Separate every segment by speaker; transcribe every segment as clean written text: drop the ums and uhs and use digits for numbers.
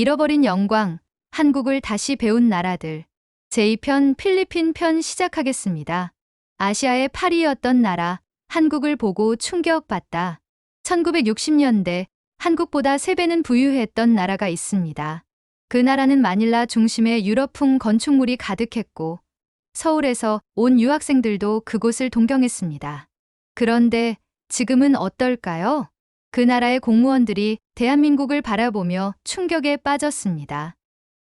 Speaker 1: 잃어버린 영광, 한국을 다시 배운 나라들. 제2편 필리핀 편 시작하겠습니다. 아시아의 파리였던 나라, 한국을 보고 충격받다. 1960년대, 한국보다 3배는 부유했던 나라가 있습니다. 그 나라는 마닐라 중심에 유럽풍 건축물이 가득했고, 서울에서 온 유학생들도 그곳을 동경했습니다. 그런데 지금은 어떨까요? 그 나라의 공무원들이 대한민국을 바라보며 충격에 빠졌습니다.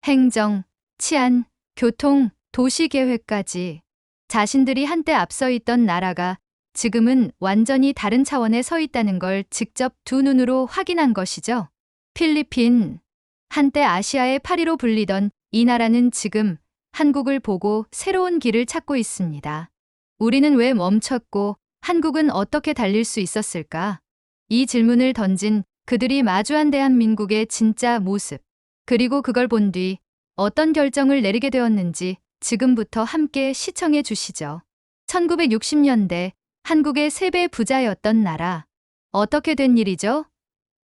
Speaker 1: 행정, 치안, 교통, 도시계획까지 자신들이 한때 앞서 있던 나라가 지금은 완전히 다른 차원에 서 있다는 걸 직접 두 눈으로 확인한 것이죠. 필리핀, 한때 아시아의 파리로 불리던 이 나라는 지금 한국을 보고 새로운 길을 찾고 있습니다. 우리는 왜 멈췄고 한국은 어떻게 달릴 수 있었을까? 이 질문을 던진 그들이 마주한 대한민국의 진짜 모습, 그리고 그걸 본 뒤 어떤 결정을 내리게 되었는지 지금부터 함께 시청해 주시죠. 1960년대 한국의 3배 부자였던 나라. 어떻게 된 일이죠?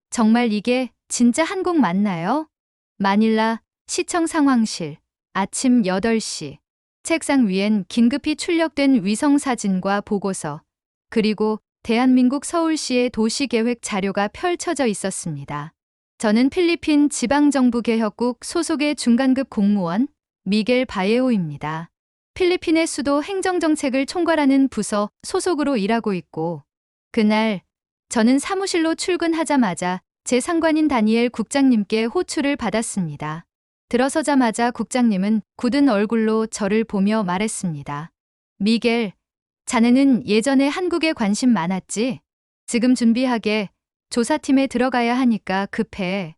Speaker 1: 정말 이게 진짜 한국 맞나요? 마닐라 시청 상황실, 아침 8시. 책상 위엔 긴급히 출력된 위성사진과 보고서, 그리고 대한민국 서울시의 도시계획 자료가 펼쳐져 있었습니다. 저는 필리핀 지방정부개혁국 소속의 중간급 공무원 미겔 바예오입니다. 필리핀의 수도 행정정책을 총괄하는 부서 소속으로 일하고 있고, 그날 저는 사무실로 출근하자마자 제 상관인 다니엘 국장님께 호출을 받았습니다. 들어서자마자 국장님은 굳은 얼굴로 저를 보며 말했습니다. 미겔, 자네는 예전에 한국에 관심 많았지? 지금 준비하게 조사팀에 들어가야 하니까 급해.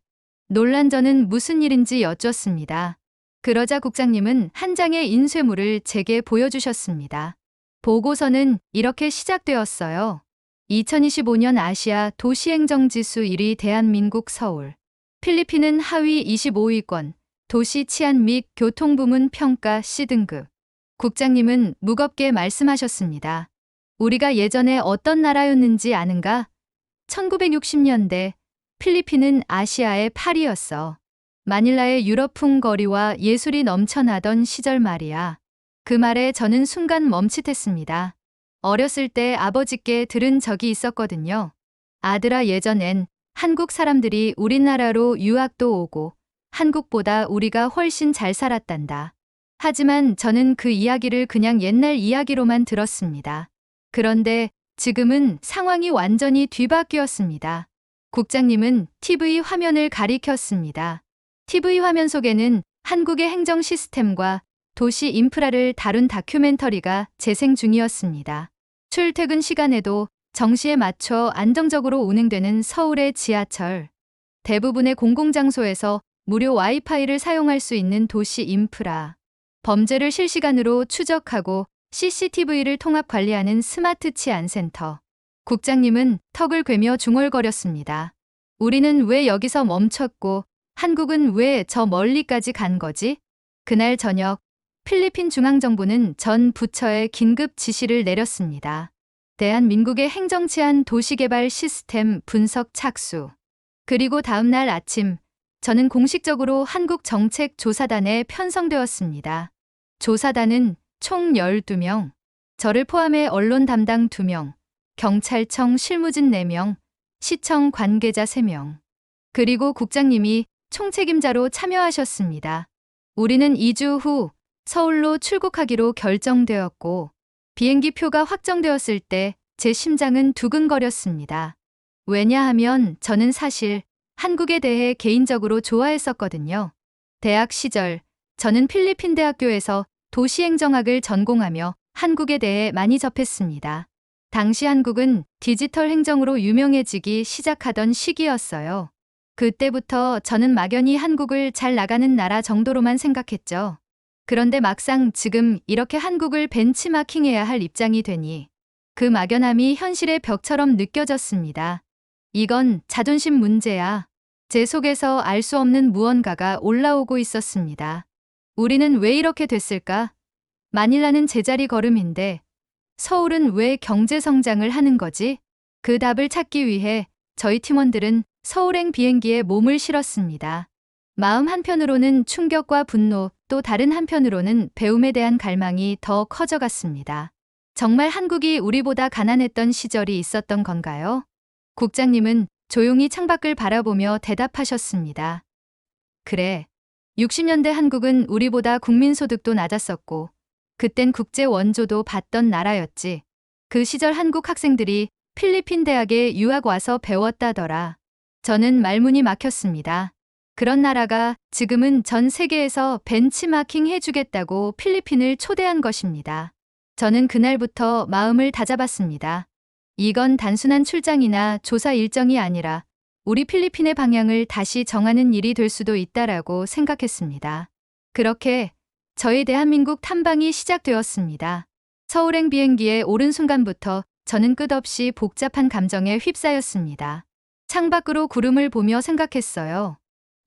Speaker 1: 놀란 저는 무슨 일인지 여쭙습니다. 그러자 국장님은 한 장의 인쇄물을 제게 보여주셨습니다. 보고서는 이렇게 시작되었어요. 2025년 아시아 도시행정지수 1위 대한민국 서울. 필리핀은 하위 25위권, 도시 치안 및 교통부문 평가 C등급. 국장님은 무겁게 말씀하셨습니다. 우리가 예전에 어떤 나라였는지 아는가? 1960년대 필리핀은 아시아의 파리였어. 마닐라의 유럽풍 거리와 예술이 넘쳐나던 시절 말이야. 그 말에 저는 순간 멈칫했습니다. 어렸을 때 아버지께 들은 적이 있었거든요. 아들아, 예전엔 한국 사람들이 우리나라로 유학도 오고 한국보다 우리가 훨씬 잘 살았단다. 하지만 저는 그 이야기를 그냥 옛날 이야기로만 들었습니다. 그런데 지금은 상황이 완전히 뒤바뀌었습니다. 국장님은 TV 화면을 가리켰습니다. TV 화면 속에는 한국의 행정 시스템과 도시 인프라를 다룬 다큐멘터리가 재생 중이었습니다. 출퇴근 시간에도 정시에 맞춰 안정적으로 운행되는 서울의 지하철. 대부분의 공공장소에서 무료 와이파이를 사용할 수 있는 도시 인프라. 범죄를 실시간으로 추적하고 CCTV를 통합 관리하는 스마트 치안센터. 국장님은 턱을 괴며 중얼거렸습니다. 우리는 왜 여기서 멈췄고 한국은 왜 저 멀리까지 간 거지? 그날 저녁 필리핀 중앙정부는 전 부처에 긴급 지시를 내렸습니다. 대한민국의 행정치안 도시개발 시스템 분석 착수. 그리고 다음 날 아침 저는 공식적으로 한국정책조사단에 편성되었습니다. 조사단은 총 12명, 저를 포함해 언론 담당 2명, 경찰청 실무진 4명, 시청 관계자 3명, 그리고 국장님이 총책임자로 참여하셨습니다. 우리는 2주 후 서울로 출국하기로 결정되었고, 비행기 표가 확정되었을 때 제 심장은 두근거렸습니다. 왜냐하면 저는 사실 한국에 대해 개인적으로 좋아했었거든요. 대학 시절 저는 필리핀 대학교에서 도시행정학을 전공하며 한국에 대해 많이 접했습니다. 당시 한국은 디지털 행정으로 유명해지기 시작하던 시기였어요. 그때부터 저는 막연히 한국을 잘 나가는 나라 정도로만 생각했죠. 그런데 막상 지금 이렇게 한국을 벤치마킹해야 할 입장이 되니 그 막연함이 현실의 벽처럼 느껴졌습니다. 이건 자존심 문제야. 제 속에서 알 수 없는 무언가가 올라오고 있었습니다. 우리는 왜 이렇게 됐을까? 마닐라는 제자리 걸음인데 서울은 왜 경제 성장을 하는 거지? 그 답을 찾기 위해 저희 팀원들은 서울행 비행기에 몸을 실었습니다. 마음 한편으로는 충격과 분노, 또 다른 한편으로는 배움에 대한 갈망이 더 커져갔습니다. 정말 한국이 우리보다 가난했던 시절이 있었던 건가요? 국장님은 조용히 창밖을 바라보며 대답하셨습니다. 그래. 60년대 한국은 우리보다 국민소득도 낮았었고, 그땐 국제 원조도 받던 나라였지. 그 시절 한국 학생들이 필리핀 대학에 유학 와서 배웠다더라. 저는 말문이 막혔습니다. 그런 나라가 지금은 전 세계에서 벤치마킹 해주겠다고 필리핀을 초대한 것입니다. 저는 그날부터 마음을 다잡았습니다. 이건 단순한 출장이나 조사 일정이 아니라 우리 필리핀의 방향을 다시 정하는 일이 될 수도 있다라고 생각했습니다. 그렇게 저희 대한민국 탐방이 시작되었습니다. 서울행 비행기에 오른 순간부터 저는 끝없이 복잡한 감정에 휩싸였습니다. 창밖으로 구름을 보며 생각했어요.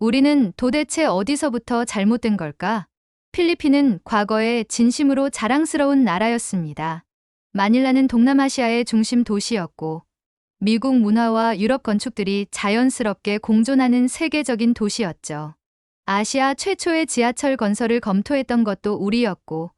Speaker 1: 우리는 도대체 어디서부터 잘못된 걸까? 필리핀은 과거에 진심으로 자랑스러운 나라였습니다. 마닐라는 동남아시아의 중심 도시였고, 미국 문화와 유럽 건축들이 자연스럽게 공존하는 세계적인 도시였죠. 아시아 최초의 지하철 건설을 검토했던 것도 우리였고,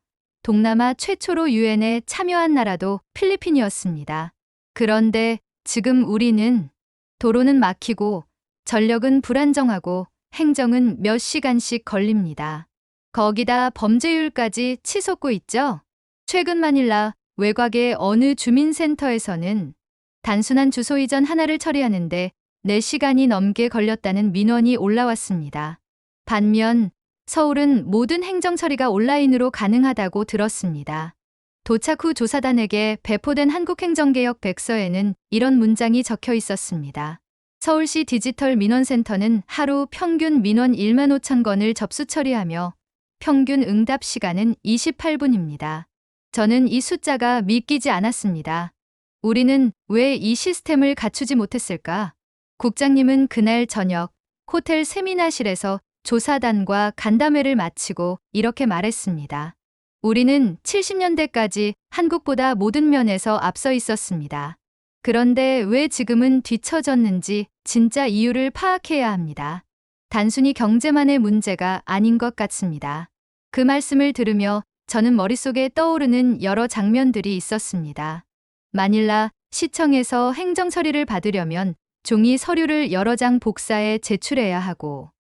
Speaker 1: 동남아 최초로 유엔에 참여한 나라도 필리핀이었습니다. 그런데 지금 우리는 도로는 막히고, 전력은 불안정하고, 행정은 몇 시간씩 걸립니다. 거기다 범죄율까지 치솟고 있죠? 최근 마닐라 외곽의 어느 주민센터에서는 단순한 주소 이전 하나를 처리하는데 4시간이 넘게 걸렸다는 민원이 올라왔습니다. 반면 서울은 모든 행정 처리가 온라인으로 가능하다고 들었습니다. 도착 후 조사단에게 배포된 한국행정개혁 백서에는 이런 문장이 적혀 있었습니다. 서울시 디지털 민원센터는 하루 평균 민원 1만 5천 건을 접수 처리하며 평균 응답 시간은 28분입니다. 저는 이 숫자가 믿기지 않았습니다. 우리는 왜 이 시스템을 갖추지 못했을까? 국장님은 그날 저녁 호텔 세미나실에서 조사단과 간담회를 마치고 이렇게 말했습니다. 우리는 70년대까지 한국보다 모든 면에서 앞서 있었습니다. 그런데 왜 지금은 뒤처졌는지 진짜 이유를 파악해야 합니다. 단순히 경제만의 문제가 아닌 것 같습니다. 그 말씀을 들으며 저는 머릿속에 떠오르는 여러 장면들이 있었습니다. 마닐라 시청에서 행정 처리를 받으려면 종이 서류를 여러 장 복사해 제출해야 하고,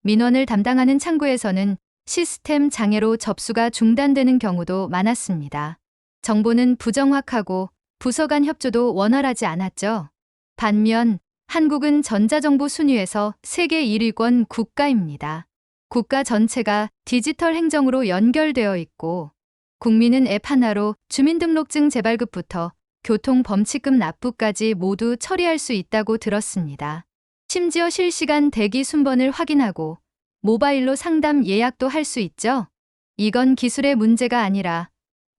Speaker 1: 민원을 담당하는 창구에서는 시스템 장애로 접수가 중단되는 경우도 많았습니다. 정보는 부정확하고 부서 간 협조도 원활하지 않았죠. 반면 한국은 전자정보 순위에서 세계 1위권 국가입니다. 국가 전체가 디지털 행정으로 연결되어 있고, 국민은 앱 하나로 주민등록증 재발급부터 교통 범칙금 납부까지 모두 처리할 수 있다고 들었습니다. 심지어 실시간 대기 순번을 확인하고 모바일로 상담 예약도 할 수 있죠. 이건 기술의 문제가 아니라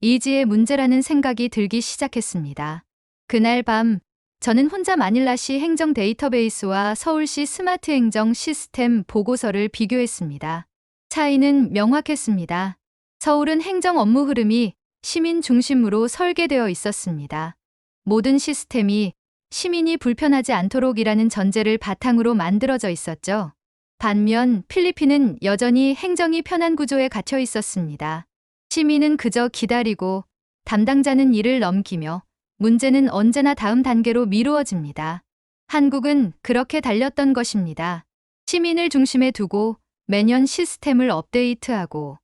Speaker 1: 이지의 문제라는 생각이 들기 시작했습니다. 그날 밤 저는 혼자 마닐라시 행정 데이터베이스와 서울시 스마트 행정 시스템 보고서를 비교했습니다. 차이는 명확했습니다. 서울은 행정 업무 흐름이 시민 중심으로 설계되어 있었습니다. 모든 시스템이 시민이 불편하지 않도록이라는 전제를 바탕으로 만들어져 있었죠. 반면 필리핀은 여전히 행정이 편한 구조에 갇혀 있었습니다. 시민은 그저 기다리고 담당자는 일을 넘기며 문제는 언제나 다음 단계로 미루어집니다. 한국은 그렇게 달렸던 것입니다. 시민을 중심에 두고 매년 시스템을 업데이트하고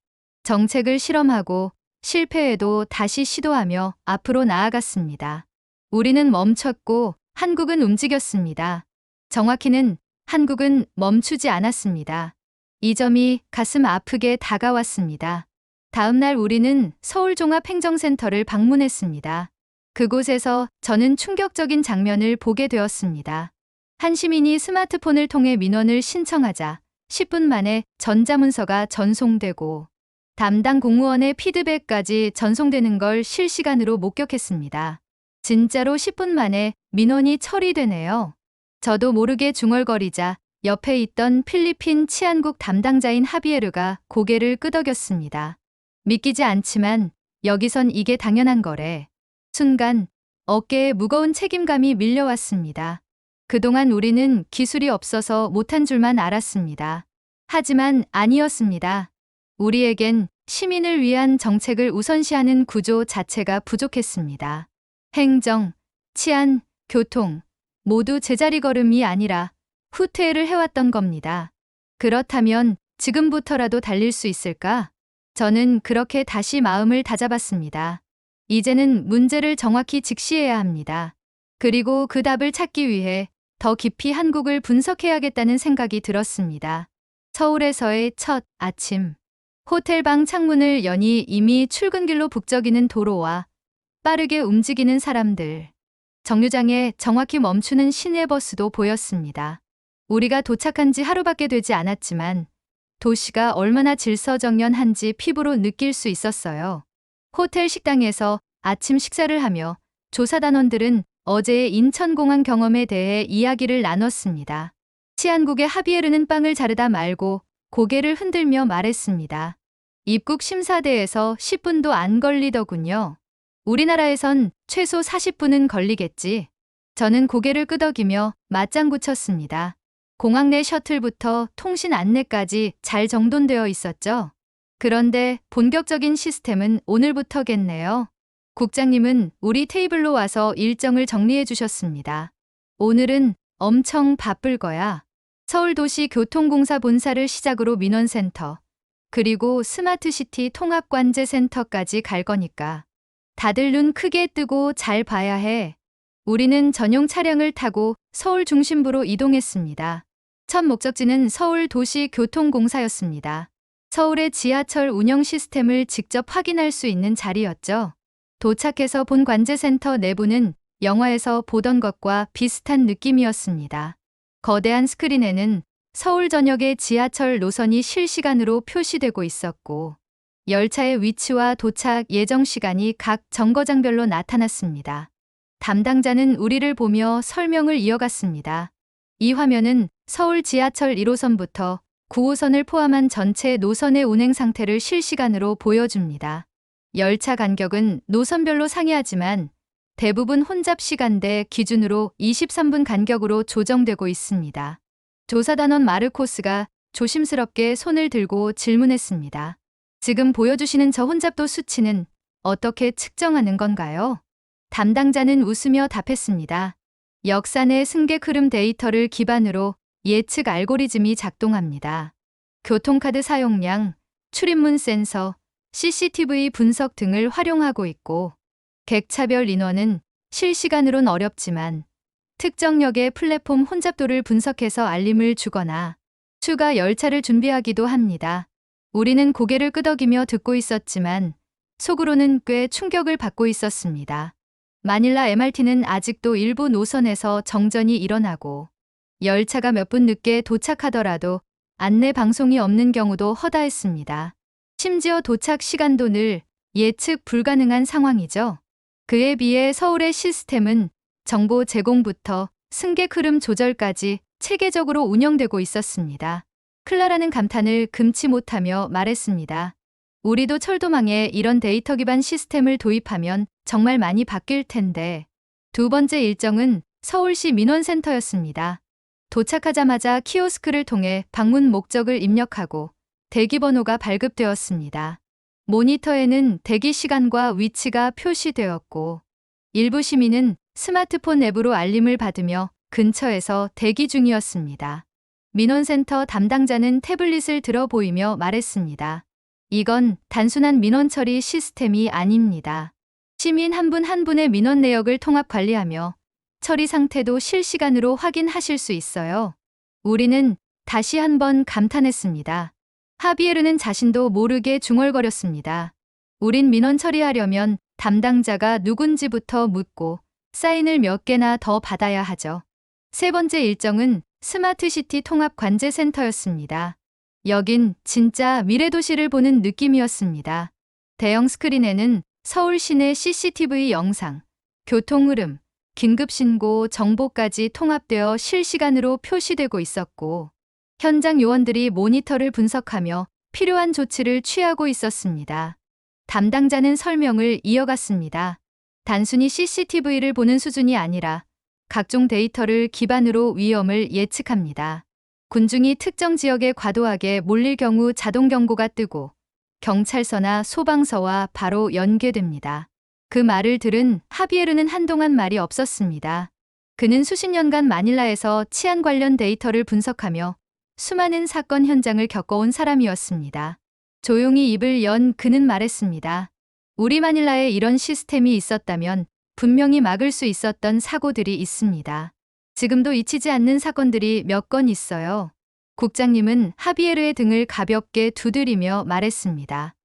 Speaker 1: 정책을 실험하고 실패해도 다시 시도하며 앞으로 나아갔습니다. 우리는 멈췄고 한국은 움직였습니다. 정확히는 한국은 멈추지 않았습니다. 이 점이 가슴 아프게 다가왔습니다. 다음 날 우리는 서울종합행정센터를 방문했습니다. 그곳에서 저는 충격적인 장면을 보게 되었습니다. 한 시민이 스마트폰을 통해 민원을 신청하자 10분 만에 전자문서가 전송되고 담당 공무원의 피드백까지 전송되는 걸 실시간으로 목격했습니다. 진짜로 10분 만에 민원이 처리되네요. 저도 모르게 중얼거리자 옆에 있던 필리핀 치안국 담당자인 하비에르가 고개를 끄덕였습니다. 믿기지 않지만 여기선 이게 당연한 거래. 순간 어깨에 무거운 책임감이 밀려왔습니다. 그동안 우리는 기술이 없어서 못한 줄만 알았습니다. 하지만 아니었습니다. 우리에겐 시민을 위한 정책을 우선시하는 구조 자체가 부족했습니다. 행정, 치안, 교통 모두 제자리 걸음이 아니라 후퇴를 해왔던 겁니다. 그렇다면 지금부터라도 달릴 수 있을까? 저는 그렇게 다시 마음을 다잡았습니다. 이제는 문제를 정확히 직시해야 합니다. 그리고 그 답을 찾기 위해 더 깊이 한국을 분석해야겠다는 생각이 들었습니다. 서울에서의 첫 아침. 호텔방 창문을 여니 이미 출근길로 북적이는 도로와 빠르게 움직이는 사람들. 정류장에 정확히 멈추는 시내버스도 보였습니다. 우리가 도착한 지 하루밖에 되지 않았지만 도시가 얼마나 질서정연한지 피부로 느낄 수 있었어요. 호텔 식당에서 아침 식사를 하며 조사단원들은 어제의 인천공항 경험에 대해 이야기를 나눴습니다. 치안국의 하비에르는 빵을 자르다 말고 고개를 흔들며 말했습니다. 입국 심사대에서 10분도 안 걸리더군요. 우리나라에선 최소 40분은 걸리겠지. 저는 고개를 끄덕이며 맞장구 쳤습니다. 공항 내 셔틀부터 통신 안내까지 잘 정돈되어 있었죠. 그런데 본격적인 시스템은 오늘부터겠네요. 국장님은 우리 테이블로 와서 일정을 정리해 주셨습니다. 오늘은 엄청 바쁠 거야. 서울도시교통공사 본사를 시작으로 민원센터, 그리고 스마트시티 통합관제센터까지 갈 거니까 다들 눈 크게 뜨고 잘 봐야 해. 우리는 전용 차량을 타고 서울 중심부로 이동했습니다. 첫 목적지는 서울도시교통공사였습니다. 서울의 지하철 운영 시스템을 직접 확인할 수 있는 자리였죠. 도착해서 본 관제센터 내부는 영화에서 보던 것과 비슷한 느낌이었습니다. 거대한 스크린에는 서울 전역의 지하철 노선이 실시간으로 표시되고 있었고 열차의 위치와 도착 예정 시간이 각 정거장별로 나타났습니다. 담당자는 우리를 보며 설명을 이어갔습니다. 이 화면은 서울 지하철 1호선부터 9호선을 포함한 전체 노선의 운행 상태를 실시간으로 보여줍니다. 열차 간격은 노선별로 상이하지만 대부분 혼잡 시간대 기준으로 23분 간격으로 조정되고 있습니다. 조사단원 마르코스가 조심스럽게 손을 들고 질문했습니다. 지금 보여주시는 저 혼잡도 수치는 어떻게 측정하는 건가요? 담당자는 웃으며 답했습니다. 역산의 승객 흐름 데이터를 기반으로 예측 알고리즘이 작동합니다. 교통카드 사용량, 출입문 센서, CCTV 분석 등을 활용하고 있고 객차별 인원은 실시간으론 어렵지만 특정 역의 플랫폼 혼잡도를 분석해서 알림을 주거나 추가 열차를 준비하기도 합니다. 우리는 고개를 끄덕이며 듣고 있었지만 속으로는 꽤 충격을 받고 있었습니다. 마닐라 MRT는 아직도 일부 노선에서 정전이 일어나고 열차가 몇 분 늦게 도착하더라도 안내 방송이 없는 경우도 허다했습니다. 심지어 도착 시간도 늘 예측 불가능한 상황이죠. 그에 비해 서울의 시스템은 정보 제공부터 승객 흐름 조절까지 체계적으로 운영되고 있었습니다. 클라라는 감탄을 금치 못하며 말했습니다. 우리도 철도망에 이런 데이터 기반 시스템을 도입하면 정말 많이 바뀔 텐데. 두 번째 일정은 서울시 민원센터였습니다. 도착하자마자 키오스크를 통해 방문 목적을 입력하고 대기번호가 발급되었습니다. 모니터에는 대기 시간과 위치가 표시되었고 일부 시민은 스마트폰 앱으로 알림을 받으며 근처에서 대기 중이었습니다. 민원센터 담당자는 태블릿을 들어 보이며 말했습니다. 이건 단순한 민원 처리 시스템이 아닙니다. 시민 한 분 한 분의 민원 내역을 통합 관리하며 처리 상태도 실시간으로 확인하실 수 있어요. 우리는 다시 한번 감탄했습니다. 하비에르는 자신도 모르게 중얼거렸습니다. 우린 민원 처리하려면 담당자가 누군지부터 묻고 사인을 몇 개나 더 받아야 하죠. 세 번째 일정은 스마트시티 통합관제센터였습니다. 여긴 진짜 미래도시를 보는 느낌이었습니다. 대형 스크린에는 서울 시내 CCTV 영상, 교통 흐름, 긴급신고 정보까지 통합되어 실시간으로 표시되고 있었고 현장 요원들이 모니터를 분석하며 필요한 조치를 취하고 있었습니다. 담당자는 설명을 이어갔습니다. 단순히 CCTV를 보는 수준이 아니라 각종 데이터를 기반으로 위험을 예측합니다. 군중이 특정 지역에 과도하게 몰릴 경우 자동 경고가 뜨고 경찰서나 소방서와 바로 연계됩니다. 그 말을 들은 하비에르는 한동안 말이 없었습니다. 그는 수십 년간 마닐라에서 치안 관련 데이터를 분석하며 수많은 사건 현장을 겪어온 사람이었습니다. 조용히 입을 연 그는 말했습니다. 우리 마닐라에 이런 시스템이 있었다면 분명히 막을 수 있었던 사고들이 있습니다. 지금도 잊히지 않는 사건들이 몇 건 있어요. 국장님은 하비에르의 등을 가볍게 두드리며 말했습니다.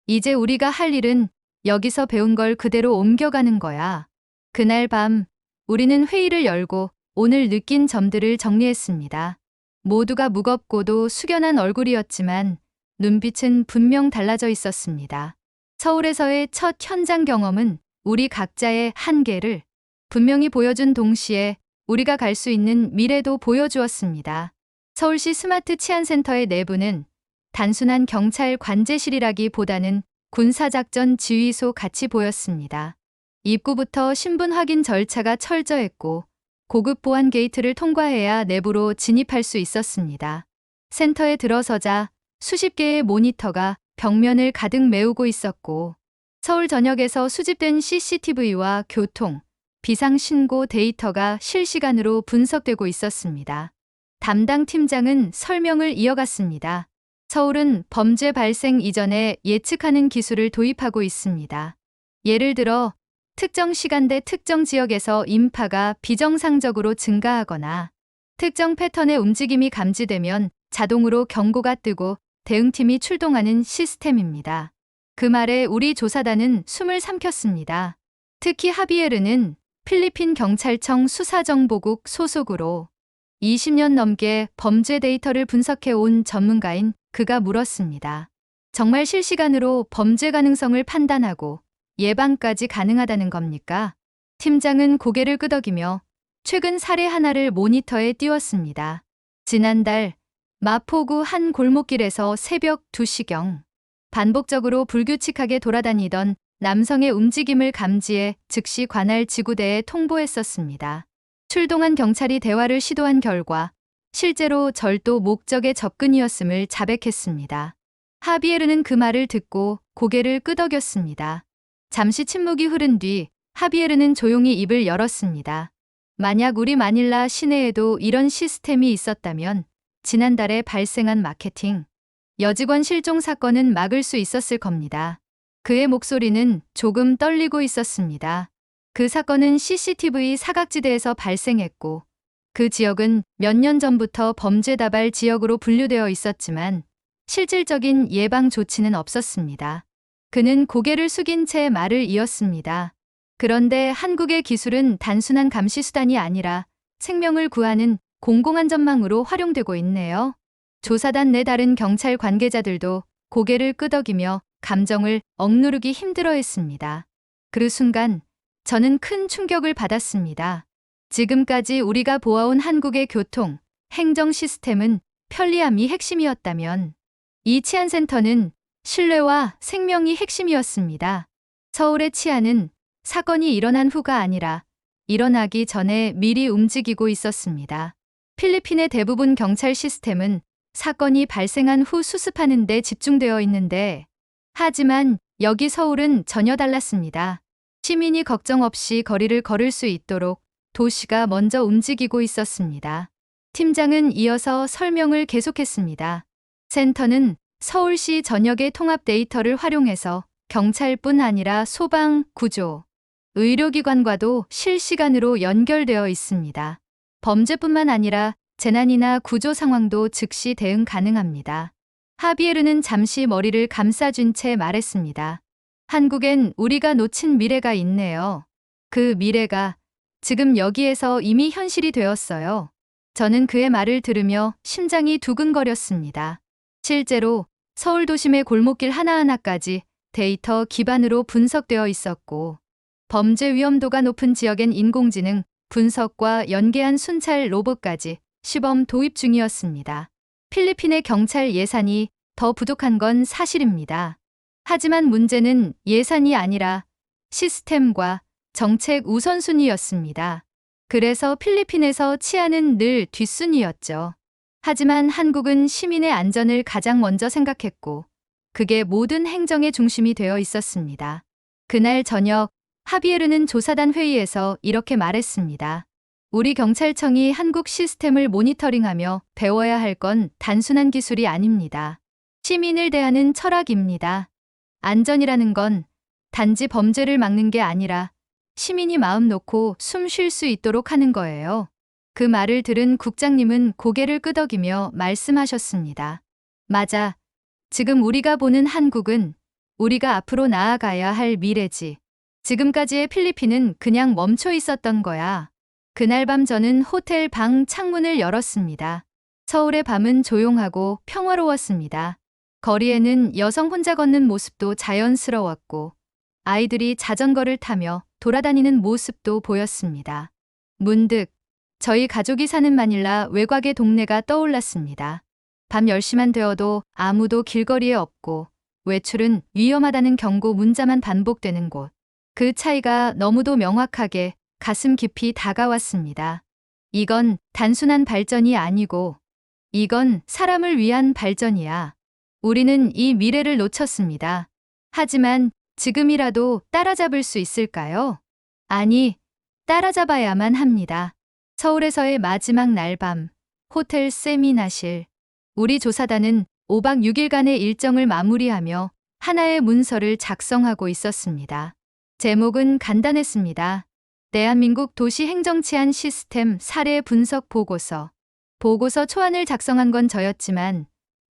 Speaker 1: 이제 우리가 할 일은 여기서 배운 걸 그대로 옮겨가는 거야. 그날 밤 우리는 회의를 열고 오늘 느낀 점들을 정리했습니다. 모두가 무겁고도 숙연한 얼굴이었지만 눈빛은 분명 달라져 있었습니다. 서울에서의 첫 현장 경험은 우리 각자의 한계를 분명히 보여준 동시에 우리가 갈 수 있는 미래도 보여주었습니다. 서울시 스마트 치안센터의 내부는 단순한 경찰 관제실이라기보다는 군사작전 지휘소 같이 보였습니다. 입구부터 신분 확인 절차가 철저했고 고급 보안 게이트를 통과해야 내부로 진입할 수 있었습니다. 센터에 들어서자 수십 개의 모니터가 벽면을 가득 메우고 있었고 서울 전역에서 수집된 CCTV와 교통, 비상신고 데이터가 실시간으로 분석되고 있었습니다. 담당 팀장은 설명을 이어갔습니다. 서울은 범죄 발생 이전에 예측하는 기술을 도입하고 있습니다. 예를 들어 특정 시간대 특정 지역에서 인파가 비정상적으로 증가하거나 특정 패턴의 움직임이 감지되면 자동으로 경고가 뜨고 대응팀이 출동하는 시스템입니다. 그 말에 우리 조사단은 숨을 삼켰습니다. 특히 하비에르는 필리핀 경찰청 수사정보국 소속으로 20년 넘게 범죄 데이터를 분석해온 전문가인 그가 물었습니다. 정말 실시간으로 범죄 가능성을 판단하고 예방까지 가능하다는 겁니까? 팀장은 고개를 끄덕이며 최근 사례 하나를 모니터에 띄웠습니다. 지난달 마포구 한 골목길에서 새벽 2시경 반복적으로 불규칙하게 돌아다니던 남성의 움직임을 감지해 즉시 관할 지구대에 통보했었습니다. 출동한 경찰이 대화를 시도한 결과 실제로 절도 목적의 접근이었음을 자백했습니다. 하비에르는 그 말을 듣고 고개를 끄덕였습니다. 잠시 침묵이 흐른 뒤 하비에르는 조용히 입을 열었습니다. 만약 우리 마닐라 시내에도 이런 시스템이 있었다면 지난달에 발생한 마케팅, 여직원 실종 사건은 막을 수 있었을 겁니다. 그의 목소리는 조금 떨리고 있었습니다. 그 사건은 CCTV 사각지대에서 발생했고 그 지역은 몇 년 전부터 범죄 다발 지역으로 분류되어 있었지만 실질적인 예방 조치는 없었습니다. 그는 고개를 숙인 채 말을 이었습니다. 그런데 한국의 기술은 단순한 감시 수단이 아니라 생명을 구하는 공공안전망으로 활용되고 있네요. 조사단 내 다른 경찰 관계자들도 고개를 끄덕이며 감정을 억누르기 힘들어했습니다. 그 순간 저는 큰 충격을 받았습니다. 지금까지 우리가 보아온 한국의 교통, 행정 시스템은 편리함이 핵심이었다면 이 치안센터는 신뢰와 생명이 핵심이었습니다. 서울의 치안은 사건이 일어난 후가 아니라 일어나기 전에 미리 움직이고 있었습니다. 필리핀의 대부분 경찰 시스템은 사건이 발생한 후 수습하는 데 집중되어 있는데 하지만 여기 서울은 전혀 달랐습니다. 시민이 걱정 없이 거리를 걸을 수 있도록 도시가 먼저 움직이고 있었습니다. 팀장은 이어서 설명을 계속했습니다. 센터는 서울시 전역의 통합 데이터를 활용해서 경찰뿐 아니라 소방, 구조, 의료기관과도 실시간으로 연결되어 있습니다. 범죄뿐만 아니라 재난이나 구조 상황도 즉시 대응 가능합니다. 하비에르는 잠시 머리를 감싸준 채 말했습니다. 한국엔 우리가 놓친 미래가 있네요. 그 미래가 지금 여기에서 이미 현실이 되었어요. 저는 그의 말을 들으며 심장이 두근거렸습니다. 실제로 서울 도심의 골목길 하나하나까지 데이터 기반으로 분석되어 있었고 범죄 위험도가 높은 지역엔 인공지능 분석과 연계한 순찰 로봇까지 시범 도입 중이었습니다. 필리핀의 경찰 예산이 더 부족한 건 사실입니다. 하지만 문제는 예산이 아니라 시스템과 정책 우선순위였습니다. 그래서 필리핀에서 치안은 늘 뒷순위였죠. 하지만 한국은 시민의 안전을 가장 먼저 생각했고, 그게 모든 행정의 중심이 되어 있었습니다. 그날 저녁, 하비에르는 조사단 회의에서 이렇게 말했습니다. 우리 경찰청이 한국 시스템을 모니터링하며 배워야 할 건 단순한 기술이 아닙니다. 시민을 대하는 철학입니다. 안전이라는 건 단지 범죄를 막는 게 아니라 시민이 마음 놓고 숨 쉴 수 있도록 하는 거예요. 그 말을 들은 국장님은 고개를 끄덕이며 말씀하셨습니다. 맞아. 지금 우리가 보는 한국은 우리가 앞으로 나아가야 할 미래지. 지금까지의 필리핀은 그냥 멈춰 있었던 거야. 그날 밤 저는 호텔 방 창문을 열었습니다. 서울의 밤은 조용하고 평화로웠습니다. 거리에는 여성 혼자 걷는 모습도 자연스러웠고, 아이들이 자전거를 타며 돌아다니는 모습도 보였습니다. 문득 저희 가족이 사는 마닐라 외곽의 동네가 떠올랐습니다. 밤 10시만 되어도 아무도 길거리에 없고 외출은 위험하다는 경고 문자만 반복되는 곳. 그 차이가 너무도 명확하게 가슴 깊이 다가왔습니다. 이건 단순한 발전이 아니고 이건 사람을 위한 발전이야. 우리는 이 미래를 놓쳤습니다. 하지만 지금이라도 따라잡을 수 있을까요? 아니, 따라잡아야만 합니다. 서울에서의 마지막 날밤, 호텔 세미나실. 우리 조사단은 5박 6일간의 일정을 마무리하며 하나의 문서를 작성하고 있었습니다. 제목은 간단했습니다. 대한민국 도시 행정치안 시스템 사례 분석 보고서. 보고서 초안을 작성한 건 저였지만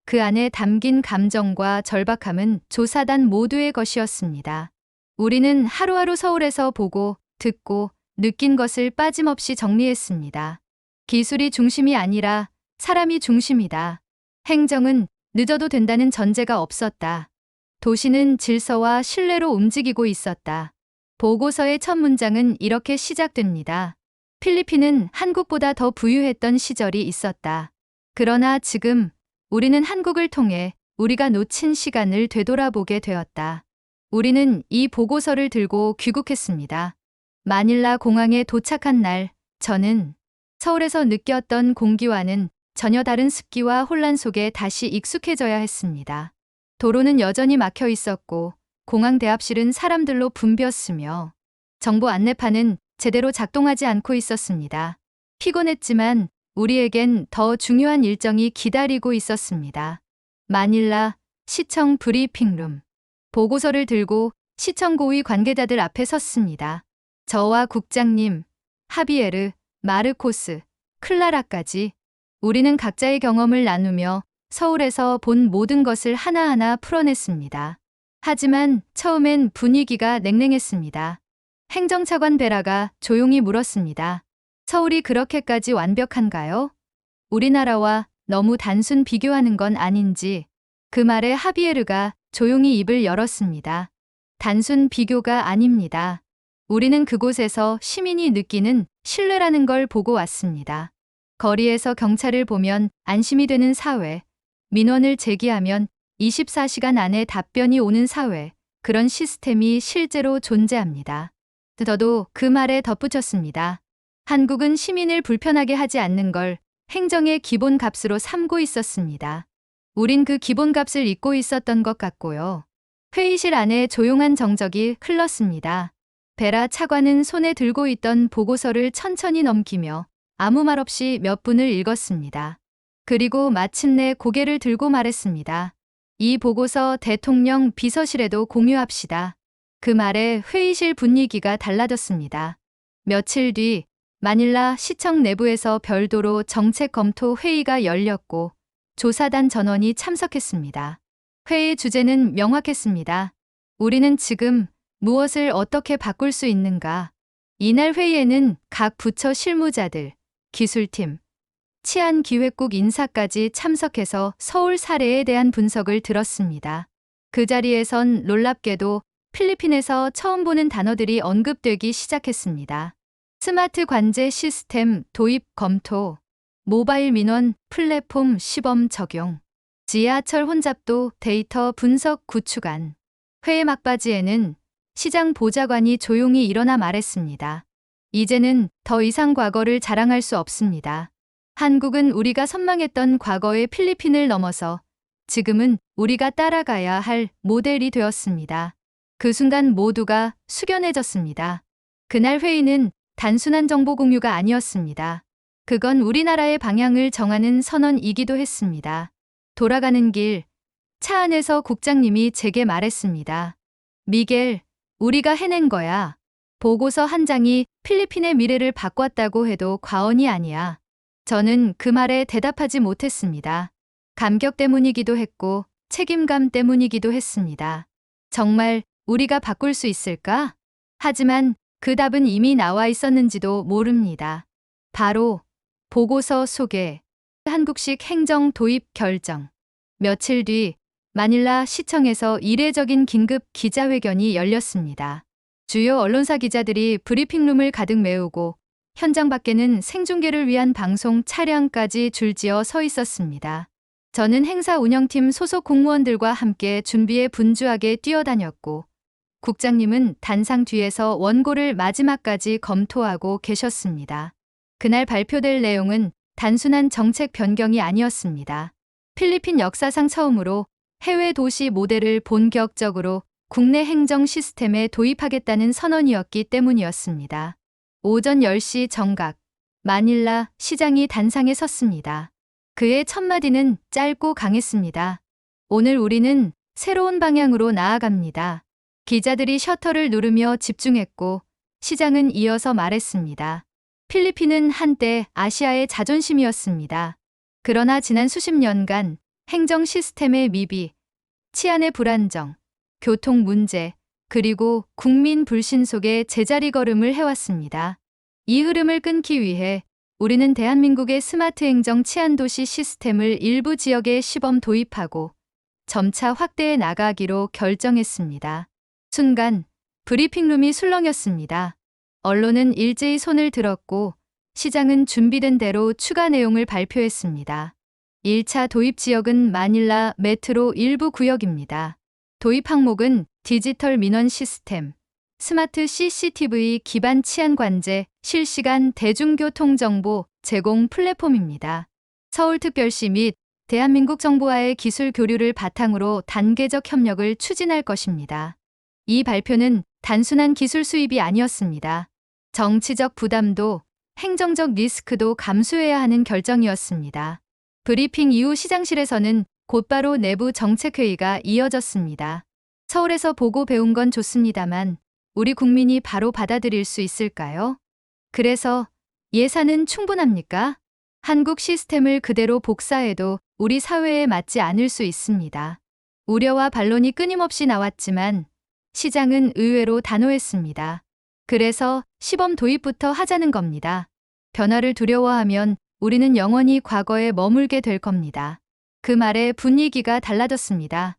Speaker 1: 그 안에 담긴 감정과 절박함은 조사단 모두의 것이었습니다. 우리는 하루하루 서울에서 보고, 듣고, 느낀 것을 빠짐없이 정리했습니다. 기술이 중심이 아니라 사람이 중심이다. 행정은 늦어도 된다는 전제가 없었다. 도시는 질서와 신뢰로 움직이고 있었다. 보고서의 첫 문장은 이렇게 시작됩니다. 필리핀은 한국보다 더 부유했던 시절이 있었다. 그러나 지금 우리는 한국을 통해 우리가 놓친 시간을 되돌아보게 되었다. 우리는 이 보고서를 들고 귀국했습니다. 마닐라 공항에 도착한 날, 저는 서울에서 느꼈던 공기와는 전혀 다른 습기와 혼란 속에 다시 익숙해져야 했습니다. 도로는 여전히 막혀 있었고, 공항 대합실은 사람들로 붐볐으며, 정보 안내판은 제대로 작동하지 않고 있었습니다. 피곤했지만 우리에겐 더 중요한 일정이 기다리고 있었습니다. 마닐라 시청 브리핑룸. 보고서를 들고 시청 고위 관계자들 앞에 섰습니다. 저와 국장님, 하비에르, 마르코스, 클라라까지 우리는 각자의 경험을 나누며 서울에서 본 모든 것을 하나하나 풀어냈습니다. 하지만 처음엔 분위기가 냉랭했습니다. 행정차관 베라가 조용히 물었습니다. 서울이 그렇게까지 완벽한가요? 우리나라와 너무 단순 비교하는 건 아닌지. 그 말에 하비에르가 조용히 입을 열었습니다. 단순 비교가 아닙니다. 우리는 그곳에서 시민이 느끼는 신뢰라는 걸 보고 왔습니다. 거리에서 경찰을 보면 안심이 되는 사회, 민원을 제기하면 24시간 안에 답변이 오는 사회, 그런 시스템이 실제로 존재합니다. 저도 그 말에 덧붙였습니다. 한국은 시민을 불편하게 하지 않는 걸 행정의 기본 값으로 삼고 있었습니다. 우린 그 기본 값을 잊고 있었던 것 같고요. 회의실 안에 조용한 정적이 흘렀습니다. 베라 차관은 손에 들고 있던 보고서를 천천히 넘기며 아무 말 없이 몇 분을 읽었습니다. 그리고 마침내 고개를 들고 말했습니다. 이 보고서 대통령 비서실에도 공유합시다. 그 말에 회의실 분위기가 달라졌습니다. 며칠 뒤 마닐라 시청 내부에서 별도로 정책 검토 회의가 열렸고 조사단 전원이 참석했습니다. 회의 주제는 명확했습니다. 우리는 지금 무엇을 어떻게 바꿀 수 있는가? 이날 회의에는 각 부처 실무자들, 기술팀, 치안기획국 인사까지 참석해서 서울 사례에 대한 분석을 들었습니다. 그 자리에선 놀랍게도 필리핀에서 처음 보는 단어들이 언급되기 시작했습니다. 스마트 관제 시스템 도입 검토, 모바일 민원 플랫폼 시범 적용, 지하철 혼잡도 데이터 분석 구축안. 회의 막바지에는 시장 보좌관이 조용히 일어나 말했습니다. 이제는 더 이상 과거를 자랑할 수 없습니다. 한국은 우리가 선망했던 과거의 필리핀을 넘어서 지금은 우리가 따라가야 할 모델이 되었습니다. 그 순간 모두가 숙연해졌습니다. 그날 회의는 단순한 정보 공유가 아니었습니다. 그건 우리나라의 방향을 정하는 선언이기도 했습니다. 돌아가는 길, 차 안에서 국장님이 제게 말했습니다. 미겔, 우리가 해낸 거야. 보고서 한 장이 필리핀의 미래를 바꿨다고 해도 과언이 아니야. 저는 그 말에 대답하지 못했습니다. 감격 때문이기도 했고 책임감 때문이기도 했습니다. 정말 우리가 바꿀 수 있을까? 하지만 그 답은 이미 나와 있었는지도 모릅니다. 바로 보고서 소개, 한국식 행정 도입 결정. 며칠 뒤 마닐라 시청에서 이례적인 긴급 기자회견이 열렸습니다. 주요 언론사 기자들이 브리핑룸을 가득 메우고 현장 밖에는 생중계를 위한 방송 차량까지 줄지어 서 있었습니다. 저는 행사 운영팀 소속 공무원들과 함께 준비에 분주하게 뛰어다녔고 국장님은 단상 뒤에서 원고를 마지막까지 검토하고 계셨습니다. 그날 발표될 내용은 단순한 정책 변경이 아니었습니다. 필리핀 역사상 처음으로 해외 도시 모델을 본격적으로 국내 행정 시스템에 도입하겠다는 선언이었기 때문이었습니다. 오전 10시 정각, 마닐라 시장이 단상에 섰습니다. 그의 첫 마디는 짧고 강했습니다. 오늘 우리는 새로운 방향으로 나아갑니다. 기자들이 셔터를 누르며 집중했고 시장은 이어서 말했습니다. 필리핀은 한때 아시아의 자존심이었습니다. 그러나 지난 수십 년간 행정 시스템의 미비, 치안의 불안정, 교통 문제, 그리고 국민 불신 속에 제자리 걸음을 해왔습니다. 이 흐름을 끊기 위해 우리는 대한민국의 스마트 행정 치안도시 시스템을 일부 지역에 시범 도입하고 점차 확대해 나가기로 결정했습니다. 순간 브리핑룸이 술렁였습니다. 언론은 일제히 손을 들었고 시장은 준비된 대로 추가 내용을 발표했습니다. 1차 도입 지역은 마닐라 메트로 일부 구역입니다. 도입 항목은 디지털 민원 시스템, 스마트 CCTV 기반 치안 관제, 실시간 대중교통 정보 제공 플랫폼입니다. 서울특별시 및 대한민국 정부와의 기술 교류를 바탕으로 단계적 협력을 추진할 것입니다. 이 발표는 단순한 기술 수입이 아니었습니다. 정치적 부담도 행정적 리스크도 감수해야 하는 결정이었습니다. 브리핑 이후 시장실에서는 곧바로 내부 정책회의가 이어졌습니다. 서울에서 보고 배운 건 좋습니다만 우리 국민이 바로 받아들일 수 있을까요? 그래서 예산은 충분합니까? 한국 시스템을 그대로 복사해도 우리 사회에 맞지 않을 수 있습니다. 우려와 반론이 끊임없이 나왔지만 시장은 의외로 단호했습니다. 그래서 시범 도입부터 하자는 겁니다. 변화를 두려워하면 우리는 영원히 과거에 머물게 될 겁니다. 그 말에 분위기가 달라졌습니다.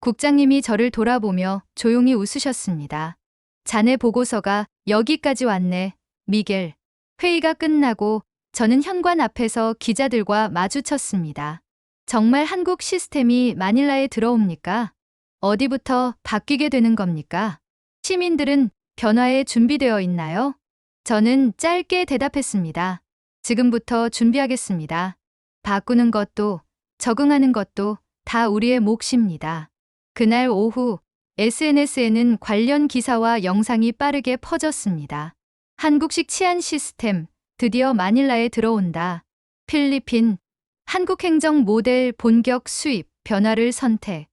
Speaker 1: 국장님이 저를 돌아보며 조용히 웃으셨습니다. 자네 보고서가 여기까지 왔네, 미겔. 회의가 끝나고 저는 현관 앞에서 기자들과 마주쳤습니다. 정말 한국 시스템이 마닐라에 들어옵니까? 어디부터 바뀌게 되는 겁니까? 시민들은 변화에 준비되어 있나요? 저는 짧게 대답했습니다. 지금부터 준비하겠습니다. 바꾸는 것도 적응하는 것도 다 우리의 몫입니다. 그날 오후 SNS에는 관련 기사와 영상이 빠르게 퍼졌습니다. 한국식 치안 시스템 드디어 마닐라에 들어온다. 필리핀 한국 행정 모델 본격 수입 변화를 선택.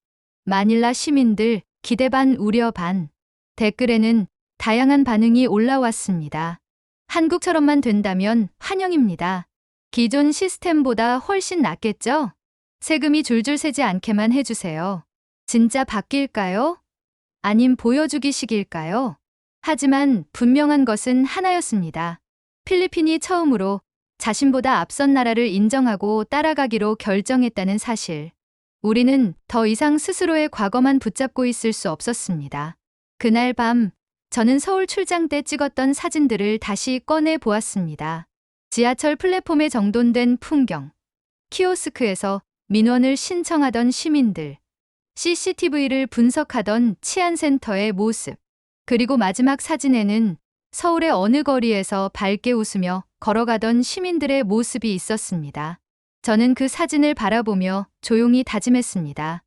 Speaker 1: 마닐라 시민들 기대 반 우려 반. 댓글에는 다양한 반응이 올라왔습니다. 한국처럼만 된다면 환영입니다. 기존 시스템보다 훨씬 낫겠죠? 세금이 줄줄 새지 않게만 해주세요. 진짜 바뀔까요? 아님 보여주기식일까요? 하지만 분명한 것은 하나였습니다. 필리핀이 처음으로 자신보다 앞선 나라를 인정하고 따라가기로 결정했다는 사실. 우리는 더 이상 스스로의 과거만 붙잡고 있을 수 없었습니다. 그날 밤 저는 서울 출장 때 찍었던 사진들을 다시 꺼내 보았습니다. 지하철 플랫폼에 정돈된 풍경, 키오스크에서 민원을 신청하던 시민들, CCTV를 분석하던 치안센터의 모습, 그리고 마지막 사진에는 서울의 어느 거리에서 밝게 웃으며 걸어가던 시민들의 모습이 있었습니다. 저는 그 사진을 바라보며 조용히 다짐했습니다.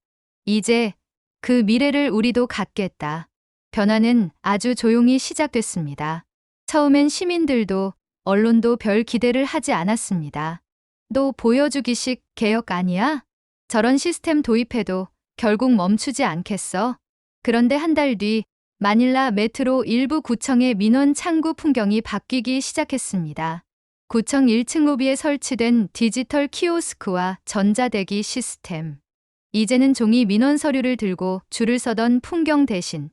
Speaker 1: 이제 그 미래를 우리도 갖겠다. 변화는 아주 조용히 시작됐습니다. 처음엔 시민들도 언론도 별 기대를 하지 않았습니다. 너 보여주기식 개혁 아니야? 저런 시스템 도입해도 결국 멈추지 않겠어? 그런데 한 달 뒤 마닐라 메트로 일부 구청의 민원 창구 풍경이 바뀌기 시작했습니다. 구청 1층 로비에 설치된 디지털 키오스크와 전자대기 시스템. 이제는 종이 민원 서류를 들고 줄을 서던 풍경 대신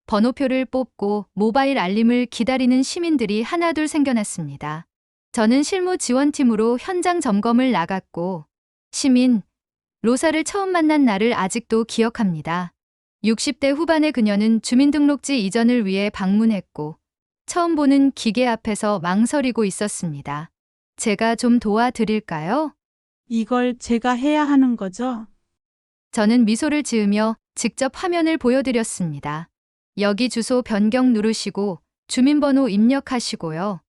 Speaker 1: 번호표를 뽑고 모바일 알림을 기다리는 시민들이 하나둘 생겨났습니다. 저는 실무 지원팀으로 현장 점검을 나갔고 시민 로사를 처음 만난 날을 아직도 기억합니다. 60대 후반의 그녀는 주민등록지 이전을 위해 방문했고 처음 보는 기계 앞에서 망설이고 있었습니다. 제가 좀 도와드릴까요?
Speaker 2: 이걸 제가 해야 하는 거죠?
Speaker 1: 저는 미소를 지으며 직접 화면을 보여드렸습니다. 여기 주소 변경 누르시고 주민번호 입력하시고요.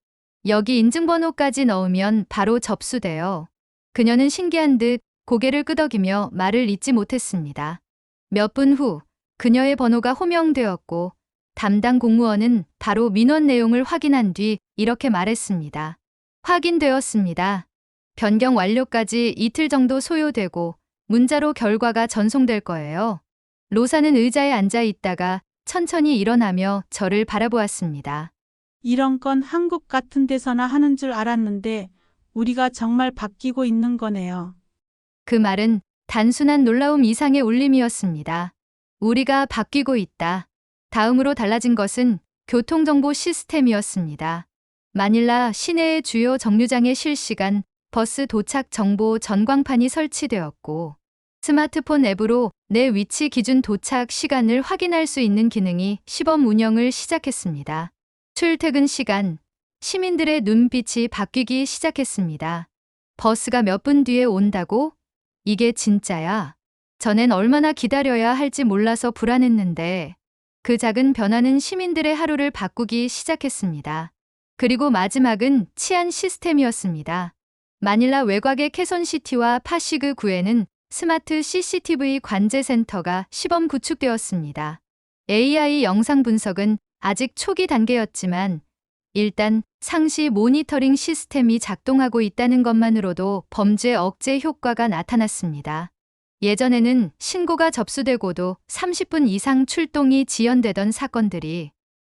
Speaker 1: 여기 인증번호까지 넣으면 바로 접수돼요. 그녀는 신기한 듯 고개를 끄덕이며 말을 잇지 못했습니다. 몇 분 후 그녀의 번호가 호명되었고 담당 공무원은 바로 민원 내용을 확인한 뒤 이렇게 말했습니다. 확인되었습니다. 변경 완료까지 이틀 정도 소요되고 문자로 결과가 전송될 거예요. 로사는 의자에 앉아 있다가 천천히 일어나며 저를 바라보았습니다.
Speaker 2: 이런 건 한국 같은 데서나 하는 줄 알았는데 우리가 정말 바뀌고 있는 거네요.
Speaker 1: 그 말은 단순한 놀라움 이상의 울림이었습니다. 우리가 바뀌고 있다. 다음으로 달라진 것은 교통정보 시스템이었습니다. 마닐라 시내의 주요 정류장에 실시간 버스 도착 정보 전광판이 설치되었고 스마트폰 앱으로 내 위치 기준 도착 시간을 확인할 수 있는 기능이 시범 운영을 시작했습니다. 출퇴근 시간, 시민들의 눈빛이 바뀌기 시작했습니다. 버스가 몇 분 뒤에 온다고? 이게 진짜야? 전엔 얼마나 기다려야 할지 몰라서 불안했는데 그 작은 변화는 시민들의 하루를 바꾸기 시작했습니다. 그리고 마지막은 치안 시스템이었습니다. 마닐라 외곽의 케손시티와 파시그 구에는 스마트 CCTV 관제센터가 시범 구축되었습니다. AI 영상 분석은 아직 초기 단계였지만 일단 상시 모니터링 시스템이 작동하고 있다는 것만으로도 범죄 억제 효과가 나타났습니다. 예전에는 신고가 접수되고도 30분 이상 출동이 지연되던 사건들이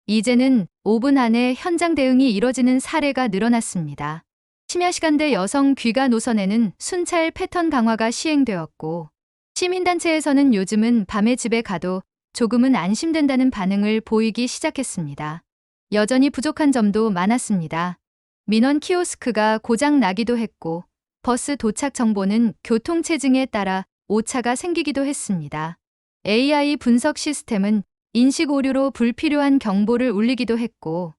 Speaker 1: 이제는 5분 안에 현장 대응이 이뤄지는 사례가 늘어났습니다. 심야 시간대 여성 귀가 노선에는 순찰 패턴 강화가 시행되었고 시민단체에서는 요즘은 밤에 집에 가도 조금은 안심된다는 반응을 보이기 시작했습니다. 여전히 부족한 점도 많았습니다. 민원 키오스크가 고장 나기도 했고 버스 도착 정보는 교통체증에 따라 오차가 생기기도 했습니다. AI 분석 시스템은 인식 오류로 불필요한 경보를 울리기도 했고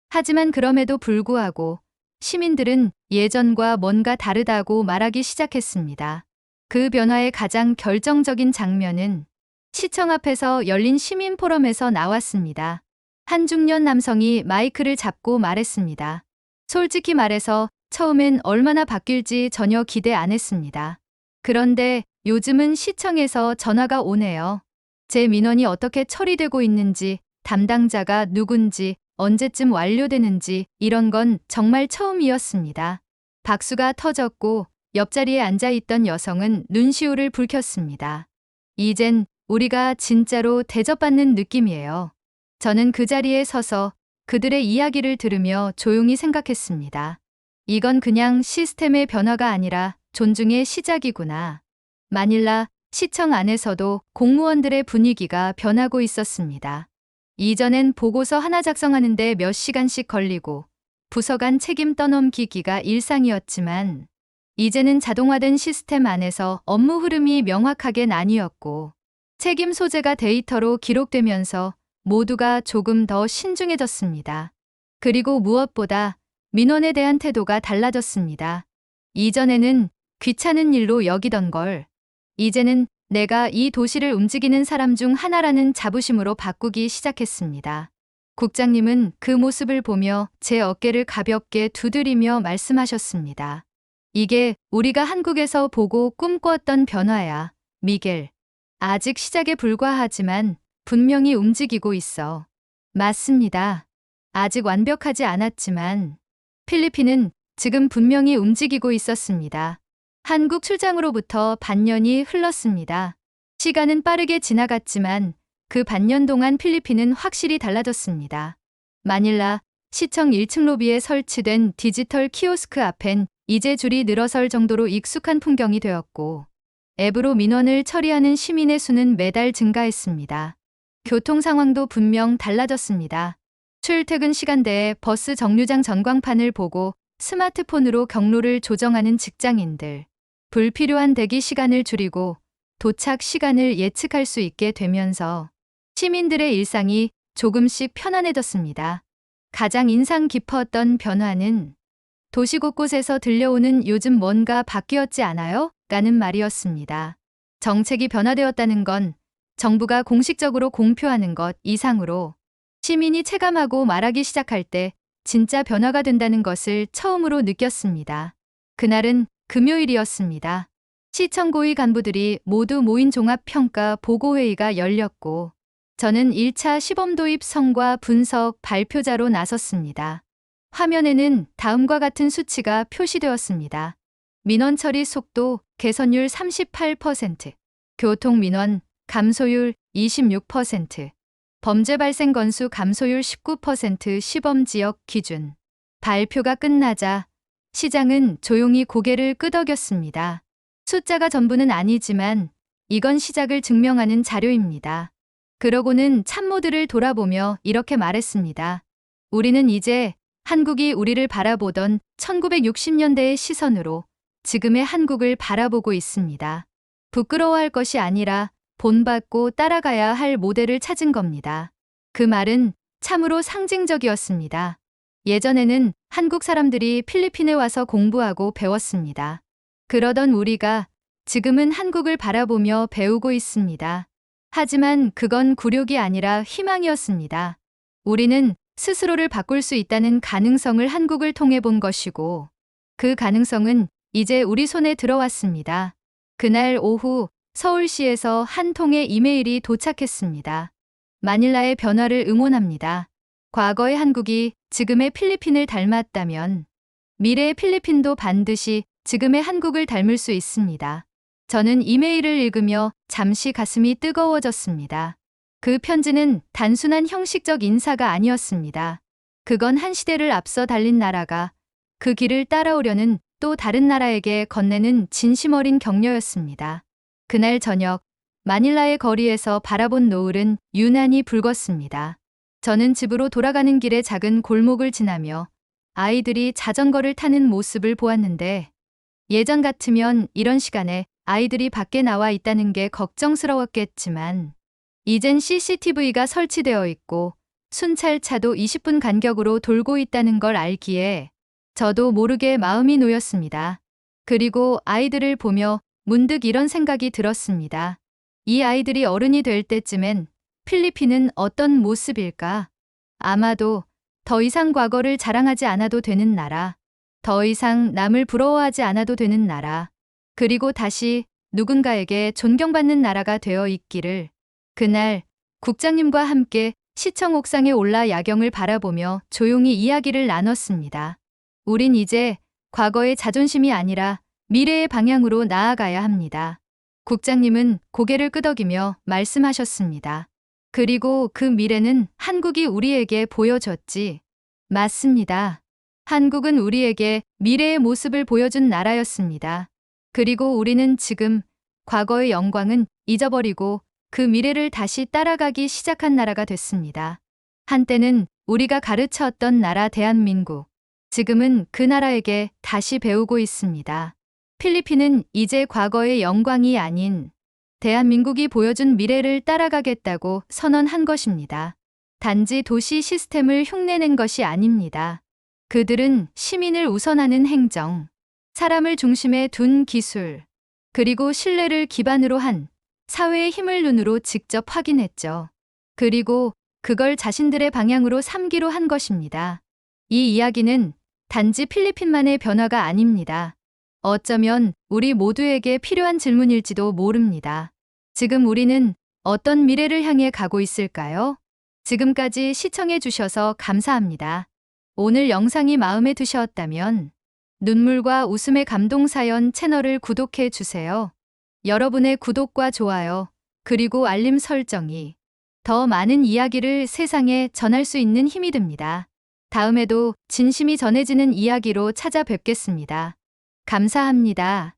Speaker 1: 하지만 그럼에도 불구하고 시민들은 예전과 뭔가 다르다고 말하기 시작했습니다. 그 변화의 가장 결정적인 장면은 시청 앞에서 열린 시민 포럼에서 나왔습니다. 한 중년 남성이 마이크를 잡고 말했습니다. 솔직히 말해서 처음엔 얼마나 바뀔지 전혀 기대 안 했습니다. 그런데 요즘은 시청에서 전화가 오네요. 제 민원이 어떻게 처리되고 있는지, 담당자가 누군지, 언제쯤 완료되는지 이런 건 정말 처음이었습니다. 박수가 터졌고 옆자리에 앉아있던 여성은 눈시울을 붉혔습니다. 이젠 우리가 진짜로 대접받는 느낌이에요. 저는 그 자리에 서서 그들의 이야기를 들으며 조용히 생각했습니다. 이건 그냥 시스템의 변화가 아니라 존중의 시작이구나. 마닐라 시청 안에서도 공무원들의 분위기가 변하고 있었습니다. 이전엔 보고서 하나 작성하는데 몇 시간씩 걸리고 부서 간 책임 떠넘기기가 일상이었지만 이제는 자동화된 시스템 안에서 업무 흐름이 명확하게 나뉘었고 책임 소재가 데이터로 기록되면서 모두가 조금 더 신중해졌습니다. 그리고 무엇보다 민원에 대한 태도가 달라졌습니다. 이전에는 귀찮은 일로 여기던 걸 이제는 내가 이 도시를 움직이는 사람 중 하나라는 자부심으로 바꾸기 시작했습니다. 국장님은 그 모습을 보며 제 어깨를 가볍게 두드리며 말씀하셨습니다. 이게 우리가 한국에서 보고 꿈꾸었던 변화야, 미겔. 아직 시작에 불과하지만 분명히 움직이고 있어. 맞습니다. 아직 완벽하지 않았지만 필리핀은 지금 분명히 움직이고 있었습니다. 한국 출장으로부터 반년이 흘렀습니다. 시간은 빠르게 지나갔지만 그 반년 동안 필리핀은 확실히 달라졌습니다. 마닐라 시청 1층 로비에 설치된 디지털 키오스크 앞엔 이제 줄이 늘어설 정도로 익숙한 풍경이 되었고, 앱으로 민원을 처리하는 시민의 수는 매달 증가했습니다. 교통 상황도 분명 달라졌습니다. 출퇴근 시간대에 버스 정류장 전광판을 보고 스마트폰으로 경로를 조정하는 직장인들, 불필요한 대기 시간을 줄이고 도착 시간을 예측할 수 있게 되면서 시민들의 일상이 조금씩 편안해졌습니다. 가장 인상 깊었던 변화는 도시 곳곳에서 들려오는 요즘 뭔가 바뀌었지 않아요? 라는 말이었습니다. 정책이 변화되었다는 건 정부가 공식적으로 공표하는 것 이상으로 시민이 체감하고 말하기 시작할 때 진짜 변화가 된다는 것을 처음으로 느꼈습니다. 그날은 금요일이었습니다. 시청 고위 간부들이 모두 모인 종합평가 보고회의가 열렸고, 저는 1차 시범 도입 성과 분석 발표자로 나섰습니다. 화면에는 다음과 같은 수치가 표시되었습니다. 민원 처리 속도 개선율 38%, 교통 민원 감소율 26%, 범죄 발생 건수 감소율 19% 시범 지역 기준. 발표가 끝나자 시장은 조용히 고개를 끄덕였습니다. 숫자가 전부는 아니지만 이건 시작을 증명하는 자료입니다. 그러고는 참모들을 돌아보며 이렇게 말했습니다. 우리는 이제 한국이 우리를 바라보던 1960년대의 시선으로 지금의 한국을 바라보고 있습니다. 부끄러워할 것이 아니라 본받고 따라가야 할 모델을 찾은 겁니다. 그 말은 참으로 상징적이었습니다. 예전에는 한국 사람들이 필리핀에 와서 공부하고 배웠습니다. 그러던 우리가 지금은 한국을 바라보며 배우고 있습니다. 하지만 그건 굴욕이 아니라 희망이었습니다. 우리는 스스로를 바꿀 수 있다는 가능성을 한국을 통해 본 것이고, 그 가능성은 이제 우리 손에 들어왔습니다. 그날 오후 서울시에서 한 통의 이메일이 도착했습니다. 마닐라의 변화를 응원합니다. 과거의 한국이 지금의 필리핀을 닮았다면 미래의 필리핀도 반드시 지금의 한국을 닮을 수 있습니다. 저는 이메일을 읽으며 잠시 가슴이 뜨거워졌습니다. 그 편지는 단순한 형식적 인사가 아니었습니다. 그건 한 시대를 앞서 달린 나라가 그 길을 따라오려는 또 다른 나라에게 건네는 진심 어린 격려였습니다. 그날 저녁 마닐라의 거리에서 바라본 노을은 유난히 붉었습니다. 저는 집으로 돌아가는 길의 작은 골목을 지나며 아이들이 자전거를 타는 모습을 보았는데, 예전 같으면 이런 시간에 아이들이 밖에 나와 있다는 게 걱정스러웠겠지만 이젠 CCTV가 설치되어 있고 순찰차도 20분 간격으로 돌고 있다는 걸 알기에 저도 모르게 마음이 놓였습니다. 그리고 아이들을 보며 문득 이런 생각이 들었습니다. 이 아이들이 어른이 될 때쯤엔 필리핀은 어떤 모습일까? 아마도 더 이상 과거를 자랑하지 않아도 되는 나라, 더 이상 남을 부러워하지 않아도 되는 나라, 그리고 다시 누군가에게 존경받는 나라가 되어 있기를. 그날 국장님과 함께 시청 옥상에 올라 야경을 바라보며 조용히 이야기를 나눴습니다. 우린 이제 과거의 자존심이 아니라 미래의 방향으로 나아가야 합니다. 국장님은 고개를 끄덕이며 말씀하셨습니다. 그리고 그 미래는 한국이 우리에게 보여줬지. 맞습니다. 한국은 우리에게 미래의 모습을 보여준 나라였습니다. 그리고 우리는 지금 과거의 영광은 잊어버리고 그 미래를 다시 따라가기 시작한 나라가 됐습니다. 한때는 우리가 가르쳤던 나라 대한민국, 지금은 그 나라에게 다시 배우고 있습니다. 필리핀은 이제 과거의 영광이 아닌 대한민국이 보여준 미래를 따라가겠다고 선언한 것입니다. 단지 도시 시스템을 흉내낸 것이 아닙니다. 그들은 시민을 우선하는 행정, 사람을 중심에 둔 기술, 그리고 신뢰를 기반으로 한 사회의 힘을 눈으로 직접 확인했죠. 그리고 그걸 자신들의 방향으로 삼기로 한 것입니다. 이 이야기는 단지 필리핀만의 변화가 아닙니다. 어쩌면 우리 모두에게 필요한 질문일지도 모릅니다. 지금 우리는 어떤 미래를 향해 가고 있을까요? 지금까지 시청해 주셔서 감사합니다. 오늘 영상이 마음에 드셨다면 눈물과 웃음의 감동사연 채널을 구독해 주세요. 여러분의 구독과 좋아요, 그리고 알림 설정이 더 많은 이야기를 세상에 전할 수 있는 힘이 됩니다. 다음에도 진심이 전해지는 이야기로 찾아뵙겠습니다. 감사합니다.